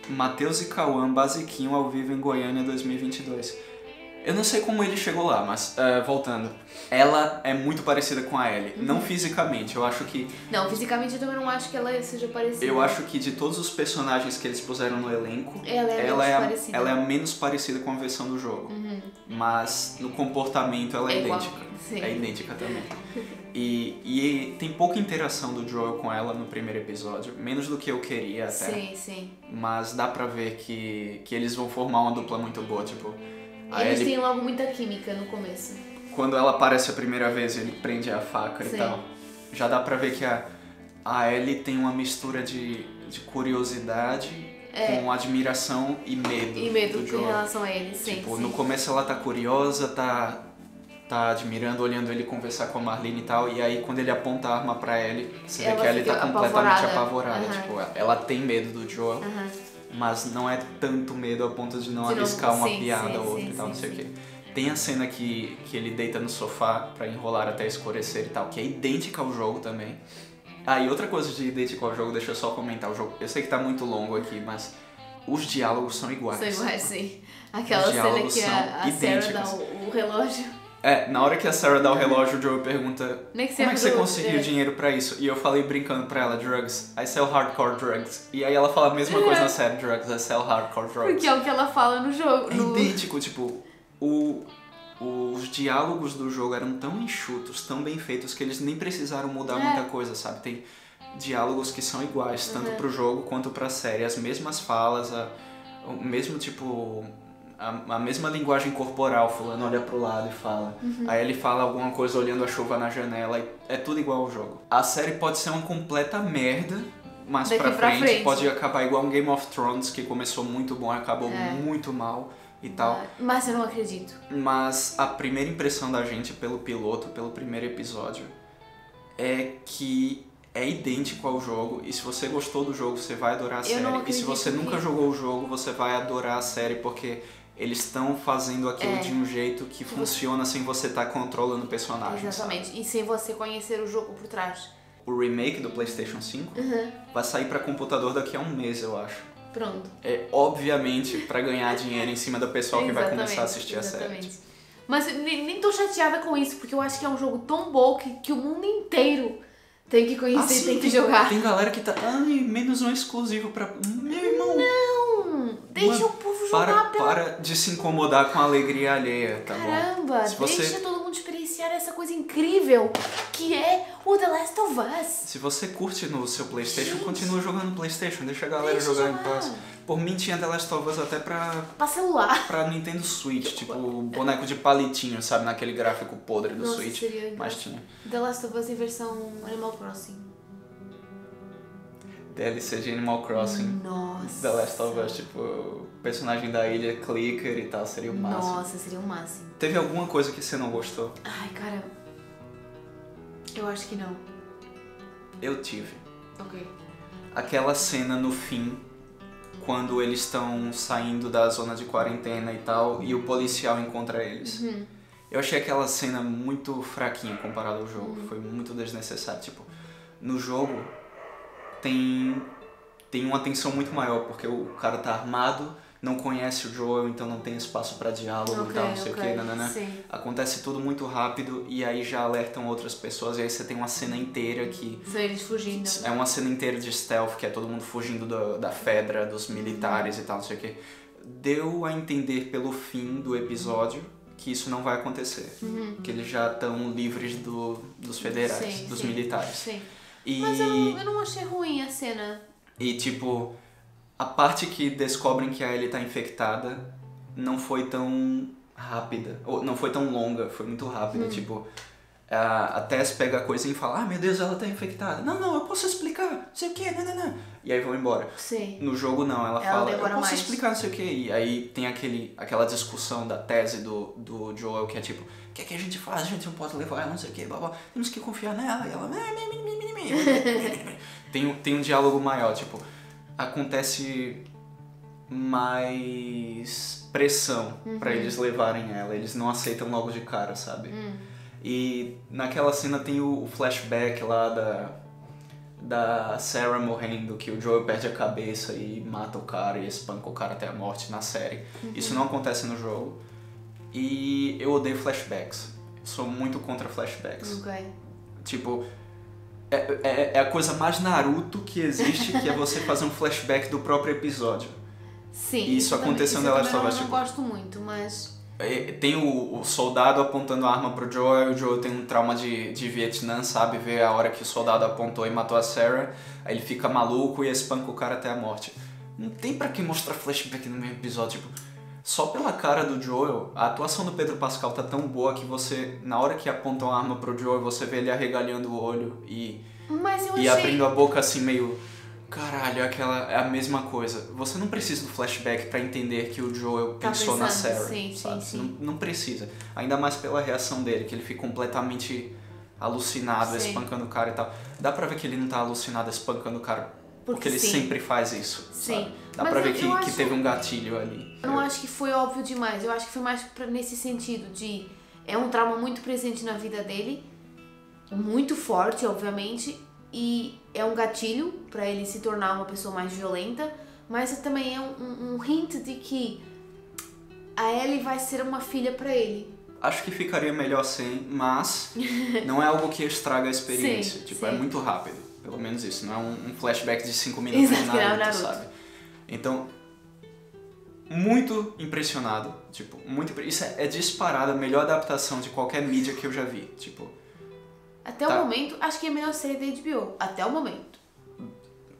Matheus e Cauã basiquinho ao vivo em Goiânia 2022. Eu não sei como ele chegou lá, mas voltando. Ela é muito parecida com a Ellie. Não fisicamente, eu acho que... Não, fisicamente eu também não acho que ela seja parecida. Eu acho que de todos os personagens que eles puseram no elenco, ela é a menos parecida com a versão do jogo. Mas no comportamento ela é idêntica. Sim. É idêntica também. E tem pouca interação do Joel com ela no primeiro episódio, menos do que eu queria até. Sim. Mas dá pra ver que eles vão formar uma dupla muito boa, tipo... Eles têm logo muita química no começo. Quando ela aparece a primeira vez, ele prende a faca e tal. Já dá pra ver que a Ellie tem uma mistura de curiosidade com admiração e medo. E medo do Joel. em relação a ele, sim. Tipo, no começo ela tá curiosa, tá admirando, olhando ele conversar com a Marlene e tal. E aí quando ele aponta a arma pra Ellie, você vê que a Ellie tá completamente apavorada. Tipo, ela tem medo do Joel. Mas não é tanto medo a ponto de não arriscar uma piada ou outra e tal, não sei o quê. Tem a cena que ele deita no sofá pra enrolar até escurecer e tal, que é idêntica ao jogo também. E outra coisa de idêntico ao jogo, deixa eu só comentar o jogo. Eu sei que tá muito longo aqui, mas os diálogos são iguais. São iguais, sim. Aquela cena que a Sarah dá o relógio. Na hora que a Sarah dá o relógio, o Joel pergunta como é que você conseguiu dinheiro pra isso? E eu falei brincando pra ela, drugs, I sell hardcore drugs. E aí ela fala a mesma coisa na série, drugs, I sell hardcore drugs. Porque é o que ela fala no jogo. É idêntico, tipo, os diálogos do jogo eram tão enxutos, tão bem feitos, que eles nem precisaram mudar muita coisa, sabe? Tem diálogos que são iguais, tanto pro jogo quanto pra série. As mesmas falas, o mesmo tipo... A mesma linguagem corporal, fulano olha pro lado e fala. Aí ele fala alguma coisa olhando a chuva na janela, e é tudo igual ao jogo. A série pode ser uma completa merda, mas pra frente pode acabar igual um Game of Thrones, que começou muito bom e acabou muito mal e tal. Mas eu não acredito. Mas a primeira impressão da gente pelo piloto, pelo primeiro episódio, é que é idêntico ao jogo, e se você gostou do jogo, você vai adorar a série. E se você nunca jogou o jogo, você vai adorar a série, porque... eles estão fazendo aquilo de um jeito que funciona sem você estar controlando o personagem. Exatamente, sabe? E sem você conhecer o jogo por trás. O remake do PlayStation 5 vai sair pra computador daqui a um mês, eu acho. Pronto. É obviamente pra ganhar dinheiro em cima do pessoal que vai começar a assistir a série. Mas nem tô chateada com isso, porque eu acho que é um jogo tão bom que o mundo inteiro tem que conhecer e tem que jogar. Tem galera que tá... menos um exclusivo pra... Meu irmão... Não! Deixa o povo jogar para de se incomodar com a alegria alheia, tá bom? Caramba, deixa todo mundo experienciar essa coisa incrível que é o The Last of Us. Se você curte no seu PlayStation, continua jogando PlayStation, deixa a galera jogar em paz. Por mim tinha The Last of Us até pra celular. Pra Nintendo Switch, tipo boneco de palitinho, sabe? Naquele gráfico podre do Switch. Mas tinha. The Last of Us em versão Animal Crossing. DLC de Animal Crossing. Nossa. The Last of Us, tipo, o personagem da ilha, clicker e tal, seria o máximo. Nossa, seria o máximo. Teve alguma coisa que você não gostou? Ai, cara, eu acho que não. Eu tive. Ok. Aquela cena no fim, quando eles estão saindo da zona de quarentena e tal, e o policial encontra eles. Eu achei aquela cena muito fraquinha comparada ao jogo. Foi muito desnecessário. Tipo, no jogo tem uma tensão muito maior, porque o cara tá armado, não conhece o Joel, então não tem espaço pra diálogo e tal, não sei o que, né? Acontece tudo muito rápido e aí já alertam outras pessoas, e aí você tem uma cena inteira que... São eles fugindo. É uma cena inteira de stealth, que é todo mundo fugindo da Fedra, dos militares e tal, não sei o que. Deu a entender pelo fim do episódio que isso não vai acontecer. Que eles já estão livres dos federais, dos militares. Sim. Mas eu não achei ruim a cena. E tipo, a parte que descobrem que a Ellie tá infectada não foi tão rápida, ou não foi tão longa, foi muito rápida. Tipo, a Tess pega a coisa e fala, meu Deus, ela tá infectada. Não, eu posso explicar, não sei o que, não. E aí vão embora. Sim. No jogo não, ela fala, eu posso explicar, não sei o que. E aí tem aquela discussão da tese do Joel, que é tipo, o que é que a gente faz? A gente não pode levar ela, não sei o que, temos que confiar nela. E ela... tem um diálogo maior, tipo, acontece mais pressão pra eles levarem ela. Eles não aceitam logo de cara, sabe? E naquela cena tem o flashback lá da Sarah morrendo, que o Joel perde a cabeça e mata o cara e espanca o cara até a morte na série. Isso não acontece no jogo. E eu odeio flashbacks. Eu sou muito contra flashbacks. Tipo, é a coisa mais Naruto que existe, que é você fazer um flashback do próprio episódio. Sim. E isso aconteceu no The Last of Us. Eu não gosto muito, mas... Tem o soldado apontando a arma pro Joel, e o Joel tem um trauma de Vietnã, sabe? Vê a hora que o soldado apontou e matou a Sarah, aí ele fica maluco e espanca o cara até a morte. Não tem pra que mostrar flashback no mesmo episódio, tipo... Só pela cara do Joel, a atuação do Pedro Pascal tá tão boa que você, na hora que apontam a arma pro Joel, você vê ele arregalhando o olho e abrindo a boca assim meio... Caralho, é a mesma coisa. Você não precisa do flashback pra entender que o Joel pensou na Sarah, sabe? Sim. Não precisa. Ainda mais pela reação dele, que ele fica completamente alucinado, espancando o cara e tal. Dá pra ver que ele não tá alucinado espancando o cara, porque ele sempre faz isso, sabe? Dá pra ver que teve um gatilho ali. Eu não acho que foi óbvio demais. Eu acho que foi mais nesse sentido de... É um trauma muito presente na vida dele, muito forte, obviamente, e é um gatilho pra ele se tornar uma pessoa mais violenta, mas também é um hint de que a Ellie vai ser uma filha pra ele. Acho que ficaria melhor sem, mas não é algo que estraga a experiência. É muito rápido, pelo menos isso. Não é um flashback de 5 minutos de Naruto, sabe? Então, muito impressionado. Isso é disparada a melhor adaptação de qualquer mídia que eu já vi. Até o momento, acho que é a melhor série da HBO. Até o momento.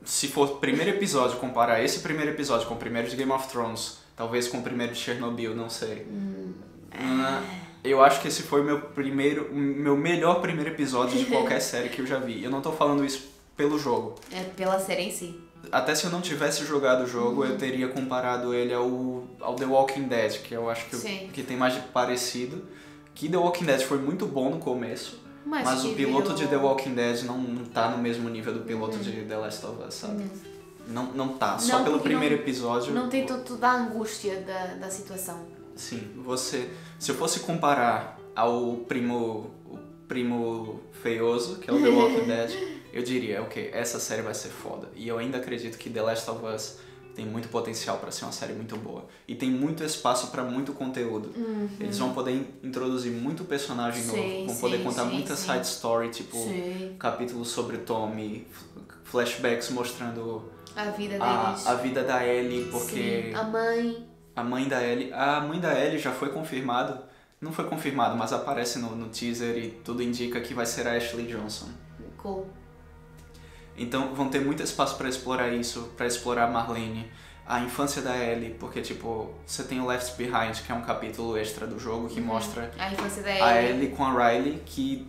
Se for primeiro episódio, comparar esse primeiro episódio com o primeiro de Game of Thrones, talvez com o primeiro de Chernobyl, não sei. Eu acho que esse foi o meu melhor primeiro episódio de qualquer série que eu já vi. Eu não tô falando isso pelo jogo. É pela série em si. Até se eu não tivesse jogado o jogo, eu teria comparado ele ao The Walking Dead, que eu acho que tem mais de parecido. Que The Walking Dead foi muito bom no começo. Mas o piloto de The Walking Dead não tá no mesmo nível do piloto de The Last of Us, sabe? Não tá. Só pelo primeiro episódio... Não tem toda a angústia da situação. Sim. Se eu fosse comparar ao primo feioso, que é o The Walking Dead, eu diria, ok, essa série vai ser foda. E eu ainda acredito que The Last of Us tem muito potencial pra ser uma série muito boa. E tem muito espaço pra muito conteúdo. Eles vão poder introduzir muito personagem novo, vão poder contar muita side story, capítulos sobre o Tommy, flashbacks mostrando a vida deles. A vida da Ellie, porque... A mãe da Ellie. A mãe da Ellie já foi confirmado. Não foi confirmado, mas aparece no teaser e tudo indica que vai ser a Ashley Johnson. Cool. Então vão ter muito espaço pra explorar isso, pra explorar a Marlene, a infância da Ellie, porque você tem o Left Behind, que é um capítulo extra do jogo que mostra a infância da Ellie. A Ellie com a Riley, que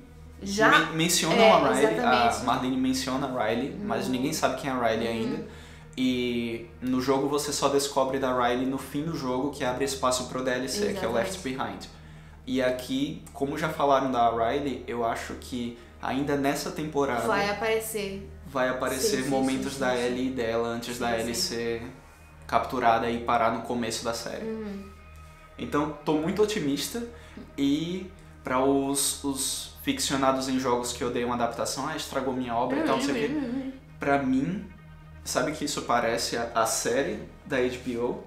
mencionam a Riley, exatamente. A Marlene menciona a Riley, mas ninguém sabe quem é a Riley ainda. E no jogo você só descobre da Riley no fim do jogo, que abre espaço pro DLC, que é o Left Behind. E aqui, como já falaram da Riley, eu acho que ainda nessa temporada vai aparecer momentos da Ellie e dela antes da Ellie ser capturada e parar no começo da série. Então, tô muito otimista e para os ficcionados em jogos que odeiam adaptação, estragou minha obra e tal, não sei o quê. Pra mim, sabe que isso parece a série da HBO?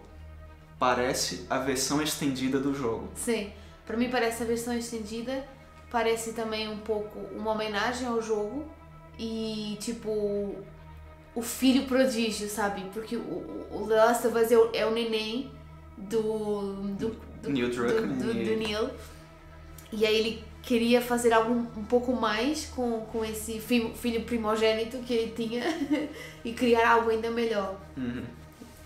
Parece a versão estendida do jogo. Sim, pra mim parece a versão estendida, parece também um pouco uma homenagem ao jogo. E, o filho prodígio, sabe? Porque o The Last of Us é o neném do Neil Druckmann. Do Neil. E aí ele queria fazer algo um pouco mais com esse filho primogênito que ele tinha e criar algo ainda melhor.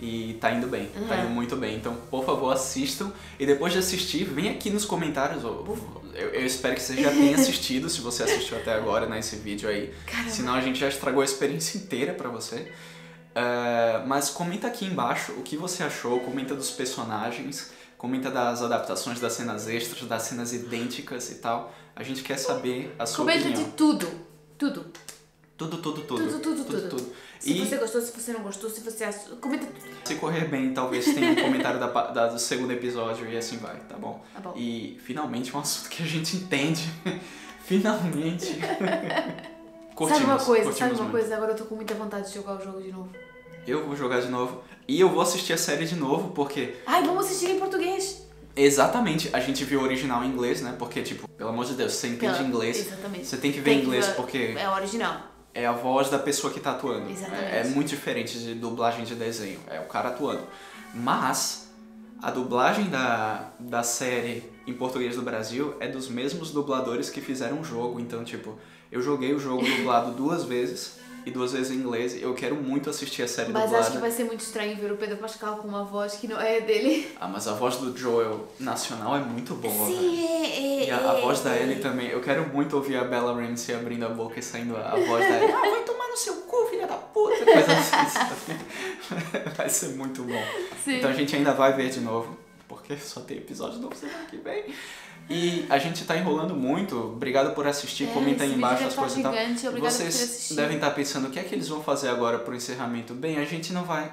E tá indo bem, tá indo muito bem. Então, por favor, assistam. E depois de assistir, vem aqui nos comentários. Eu espero que você já tenha assistido, se você assistiu até agora nesse vídeo aí. Caramba. Senão a gente já estragou a experiência inteira pra você. Mas comenta aqui embaixo o que você achou, comenta dos personagens, comenta das adaptações das cenas extras, das cenas idênticas e tal. A gente quer saber a sua opinião. Comenta de tudo. Tudo. Se você gostou, se você não gostou, se você... Comenta tudo. Se correr bem, talvez tenha um comentário do segundo episódio e assim vai, tá bom? Tá bom. E finalmente um assunto que a gente entende. Finalmente. Sabe uma coisa? Agora eu tô com muita vontade de jogar o jogo de novo. Eu vou jogar de novo. E eu vou assistir a série de novo, porque... Ai, vamos assistir em português. Exatamente. A gente viu o original em inglês, né? Porque, tipo, pelo amor de Deus, você entende inglês. Exatamente. Você tem que ver em inglês, porque... É o original. É a voz da pessoa que tá atuando. Exatamente. É muito diferente de dublagem de desenho. É o cara atuando. Mas a dublagem da série em português do Brasil é dos mesmos dubladores que fizeram o jogo. Então, tipo, eu joguei o jogo dublado 2 vezes e 2 vezes em inglês. Eu quero muito assistir a série dublada. Mas acho que vai ser muito estranho ver o Pedro Pascal com uma voz que não é dele. Ah, mas a voz do Joel nacional é muito boa. Sim, E a voz da Ellie também. Eu quero muito ouvir a Bella Ramsey abrindo a boca e saindo a voz da Ellie. Ah, vai tomar no seu cu, filha da puta. Coisa assim. Vai ser muito bom. Sim. Então a gente ainda vai ver de novo, porque só tem episódio novo semana que vem. E a gente tá enrolando muito. Obrigado por assistir. Comenta aí embaixo as coisas e tal. Obrigado por ter Vocês assistido. devem estar pensando o que é que eles vão fazer agora pro encerramento. Bem, a gente não vai